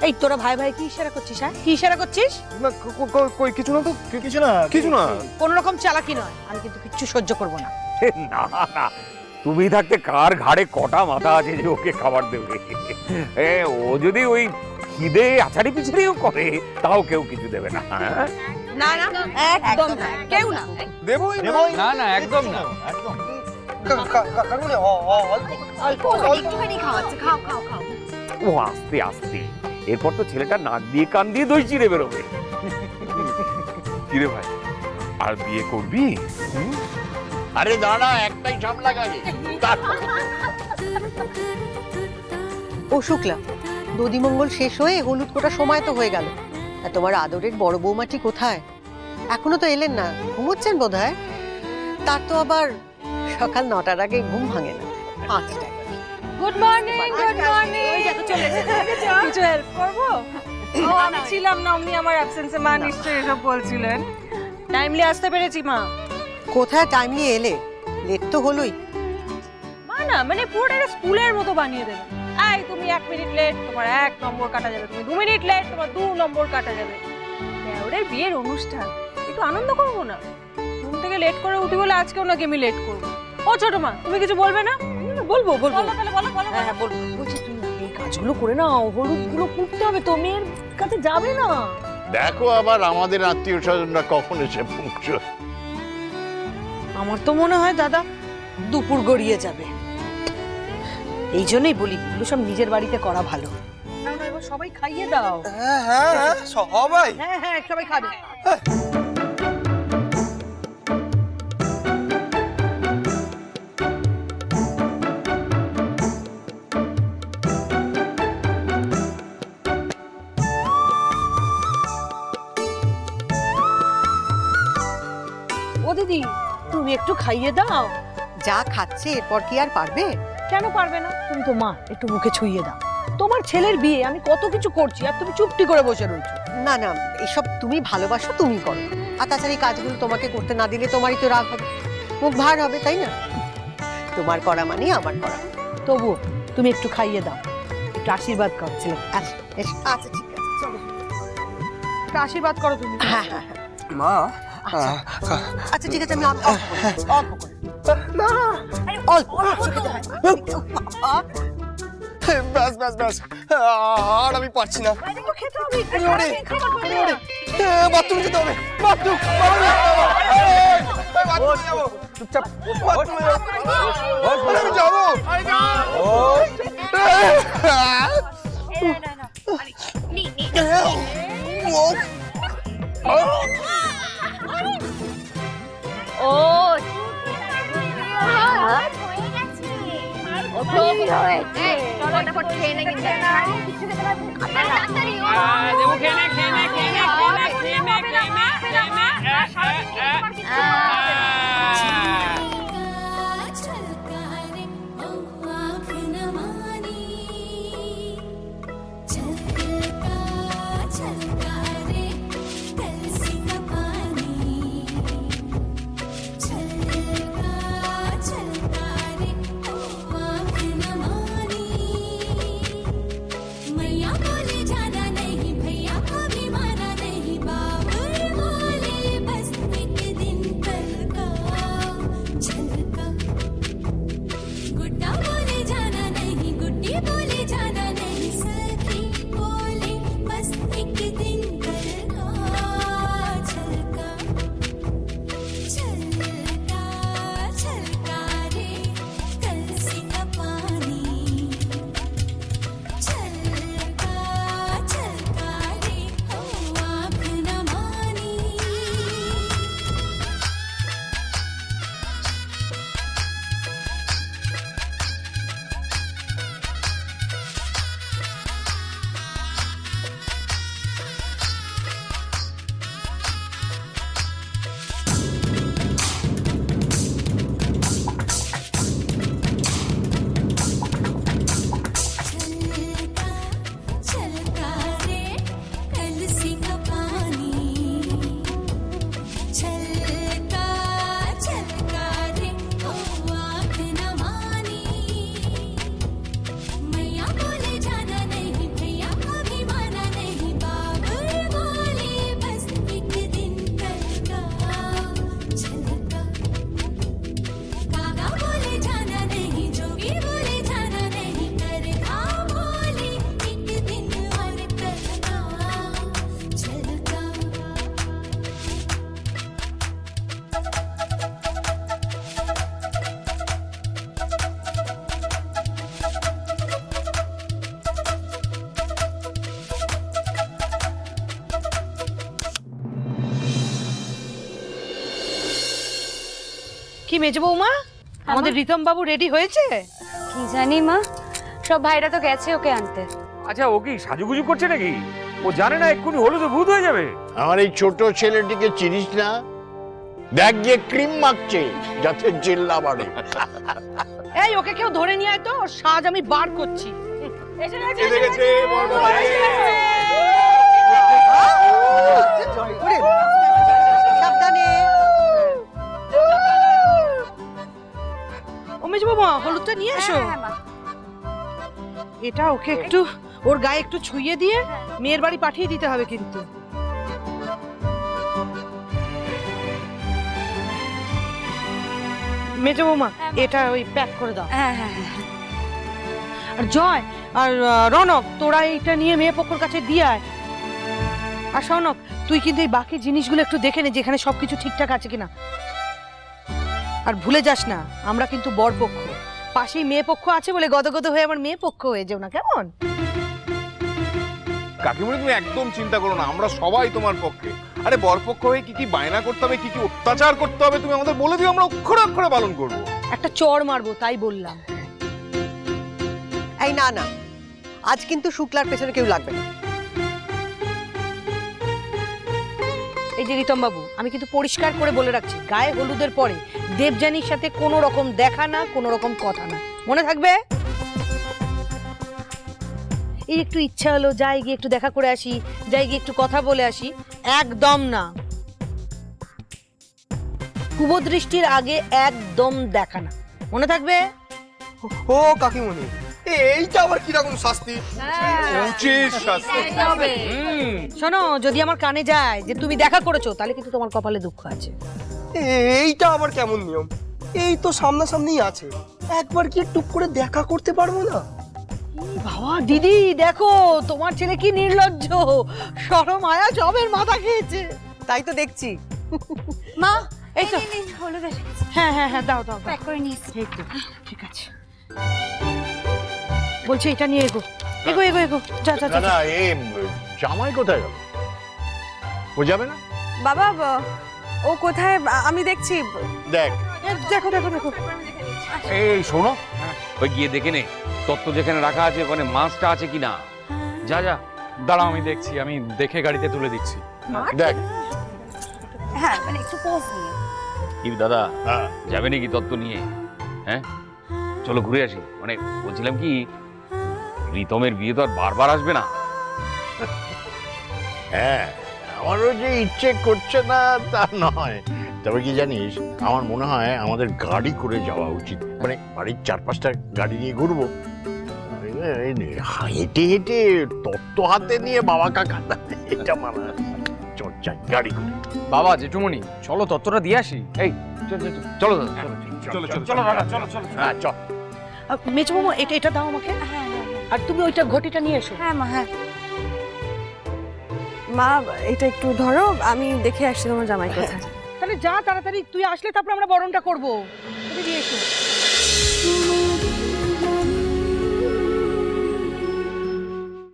এই তোরা ভাই ভাই কি ইশারা করছিস? হ্যাঁ, কি ইশারা করছিস? না কই কিছু না তো, কিছু না। কোন রকম চালাকি নয়, আমি কিন্তু কিচ্ছু সহ্য করব না। না না, তুমি থাকতে কার ঘাড়ে কটা মাথা আছে যে ওকে খাবার দেবে? ও যদি ওই খিদে আছাড়ি পিছাড়িও করে তাও কেউ কিছু দেবে না। না না, একদম না, কেউ না। দেবই না না, একদম না। একদম কাকুনি অল্প একটুখানি খাওয়াচ্ছে, খাও খাও খাও। ও আস্তে আস্তে, এরপর তো ছেলেটা নাক দিয়ে কান দিয়ে দই চিড়ে বেরোবে। কিরে ভাই, আর বিয়ে করবি? আরে দাঁড়া, একটাই ঝামেলা গাড়ি। ও শুক্লা, দধিমঙ্গল শেষ হয়ে হলুদ কোটা সময় তো হয়ে গেল। আর তোমার আদরের বড় বৌমাটি কোথায়? এখনো তো এলেন না, ঘুমোচ্ছেন বোধহয়। তার তো আবার সকাল 9টার আগে ঘুম ভাঙে না। 5টায়। Good morning, good morning. ওই দেখো চলে এসেছে। কিছু হেল্প করব? ও আমি ছিলাম না, অমনি আমার অ্যাবসেন্সে মা নিশ্চয়ই এসব বলছিলেন। টাইমলি আসতে পেরেছি মা। কোথায় টাইমলি এলে? লেট তো হলোই। মা না মানে পুরোটা স্কুলের মতো বানিয়ে দেবে। এই তুমি 1 মিনিট লেট, তোমার 1 নম্বর কাটা যাবে। তুমি 2 মিনিট লেট, তোমার 2 নম্বর কাটা যাবে। ওদের বিয়ের অনুষ্ঠান, একটু আনন্দ করবো না? ঘুম থেকে লেট করে উঠি বলে আজকেও নাকি আমি লেট করবো। ও ছোট মা, তুমি কিছু বলবে না? বলবো বলবো। তাহলে বলো বলো। হ্যাঁ বলবো। বলছি তুমি এই কাজগুলো করে নাও, হলুদগুলো কুটতে হবে তো, মেয়ের কাছে যাবে না। দেখো আবার আমাদের আত্মীয় স্বজনরা কখন এসে পৌঁছয়। আমার তো মনে হয় দাদা দুপুর গড়িয়ে যাবে। এই জন্যই বলি এগুলো সব নিজের বাড়িতে করা ভালো। না না, এবার সবাই খাইয়ে দাও। হ্যাঁ সবাই। হ্যাঁ হ্যাঁ, সবাই খাবে। ও দিদি, তুমি একটু খাইয়ে দাও। যা খাচ্ছে এরপর কি আর পারবে? কেন পারবে না? তুমি তো মা, একটু মুখে ছুঁয়ে দাও। তোমার ছেলের বিয়ে, আমি কত কিছু করছি আর তুমি চুপটি করে বসে রয়েছো। না না, এসব তুমি ভালোবাসো, তুমি করো। আর তাছাড়া এই কাজগুলো তোমাকে করতে না দিলে তোমারই তো রাগ হবে, মুখ ভার হবে, তাই না? তোমার করা মানে আমার করা। তবুও তুমি একটু খাইয়ে দাও, একটু আশীর্বাদ করো ছেলেকে। আচ্ছা আচ্ছা, ঠিক আছে, চলো। একটু আশীর্বাদ করো তুমি। হ্যাঁ হ্যাঁ হ্যাঁ, মা আচ্ছা ঠিক আছে, আমি অল্প করে না, অল্প ব্যাস আর আমি পারছি না। খেতে হবে। বাথরুম যেতে হবে, বাথরুম যাবো। চুপচাপ বাথরুমে আমি যাবো। ও ফটাফট খেয়ে নে, কিন্তু কিছু খেতে পারবি না। তাড়াতাড়ি ও দেবো, খেয়ে নে, খেয়ে নে, খেয়ে নে, খেয়ে নে, খেয়ে নে, খেয়ে নে, খেয়ে নে। मैया बोले जाना नहीं, भैया को भी কি মেজ বৌমা আমাদের রিতম বাবু রেডি হয়েছে? কি জানি মা, সব ভাইরা তো গেছে ওকে আনতে। আচ্ছা ও কি সাজুগুজু করছে নাকি? ও জানে না এক্ষুনি হলুদে ভূত হয়ে যাবে। আমার এই ছোট ছেলেটিকে চিনিস না? দেখ গিয়ে ক্রিম মাখছে যাতে জেল না বাড়ে। এই ওকে কেউ ধরে নিয়ে আয় তো, ওর সাজ আমি বার করছি। সাবধানে। ও মেজ বৌমা হলুদটা নিয়ে এসো। এটা ওকে একটু ওর গায়ে একটু ছুঁয়ে দিয়ে মেয়ের বাড়ি পাঠিয়ে দিতে হবে কিন্তু। মেজ বৌমা এটা ওই প্যাক করে দাও। হ্যাঁ হ্যাঁ হ্যাঁ। আর জয় আর রনক তোরা এইটা নিয়ে মেয়ে পক্ষর কাছে দিয়ে আয়। আর শোনক তুই কিন্তু এই বাকি জিনিসগুলো একটু দেখে নে যেখানে সবকিছু ঠিকঠাক আছে কিনা। আর ভুলে যাস না আমরা কিন্তু বরপক্ষ, পাশেই মেয়ে পক্ষ আছে বলে গদগদ হয়ে আমার মেয়ে পক্ষ হয়ে যাও না, কেমন? কাকিমণি তুমি একদম চিন্তা করো না, আমরা সবাই তোমার পক্ষে। আরে বরপক্ষ হয়ে কি কি বায়না করতে হবে, কি কি অত্যাচার করতে হবে তুমি আমাদের বলে দিও, আমরা অক্ষরে অক্ষরে পালন করবো। একটা চড় মারবো তাই বললাম। এই না না, আজ কিন্তু শুক্লার পেছনে কেউ লাগবে না। এই যে রিতম বাবু আমি কিন্তু পরিষ্কার করে বলে রাখছি, গায়ে হলুদের পরে দেবযানীর সাথে কোনো রকম দেখা না, কোনো রকম কথা না, মনে থাকবে? এই একটু ইচ্ছা হলো যাই গিয়ে একটু দেখা করে আসি, যাই গিয়ে একটু কথা বলে আসি, একদম না। শুভদৃষ্টির আগে একদম দেখা না, মনে থাকবে? ও কাকিমণি এইটা আবার কিরকম শাস্তি? উচিত শাস্তি। শোনো যদি আমার কানে যায় যে তুমি দেখা করেছো তাহলে কিন্তু তোমার কপালে দুঃখ আছে। এইটা আবার কেমন নিয়ম? এই তো সামনাসামনি আছে, একবার কি টুক করে দেখা করতে পারবো না? বাবা দিদি দেখো তোমার ছেলে কি নির্লজ্জ, শরম আয়া জবের মাথা খেয়েছে। তাই তো দেখছি। মা এই তো হলুদ এসে হ্যাঁ হ্যাঁ হ্যাঁ দাও দাও প্যাক করে নিস। এই তো ঠিক আছে। বলছি এটা নিয়ে এগো এগো এগো এগো, যা যা যা। দাদা এ জামাই কোথায় গেল? ও যাবে না? বাবা ও কোথায় আমি দেখছি। দেখ দেখো দেখো দেখো। এই শোনো, ওই গিয়ে দেখে নে তত্ত্ব যেখানে রাখা আছে ওখানে মাছটা আছে কিনা। যা যা। দাঁড়াও আমি দেখছি, আমি দেখে গাড়িতে তুলে দিচ্ছি। দেখ। হ্যাঁ মানে একটু পোজ নিয়ে। কি দাদা হ্যাঁ যাবে নাকি তত্ত্ব নিয়ে? হ্যাঁ চলো ঘুরে আসি। মানে বলছিলাম কি রিতমের বিয়ে তো আর বারবার আসবে না। হ্যাঁ আমারও যে ইচ্ছে করছে না তা নয়, তবে কি জানিস আমার মনে হয় আমাদের গাড়ি করে যাওয়া উচিত। মানে বাড়ির 4-5টা গাড়ি নিয়ে ঘুরবো, হেঁটে হেঁটে তত্ত্ব হাতে নিয়ে বাবা কাকা এটা মানা চর্চা গাড়ি করে। বাবা জেঠুমণি চলো তত্ত্বটা দিয়ে আসি। এই চলো দাদা চলো চলো দাদা চলো চলো। হ্যাঁ চল। মেজো মামা এটা এটা দাও আমাকে। হ্যাঁ হ্যাঁ আর তুমি ওইটা ঘটিটা নিয়ে এসো। হ্যাঁ মা হ্যাঁ। মা এটা একটু ধরো, আমি দেখে আসছি তোমার জামাই কোথায়। তাহলে যা তাড়াতাড়ি, তুই আসলে তারপর আমরা বরণটা করবো। তুমি দিয়ে এসো।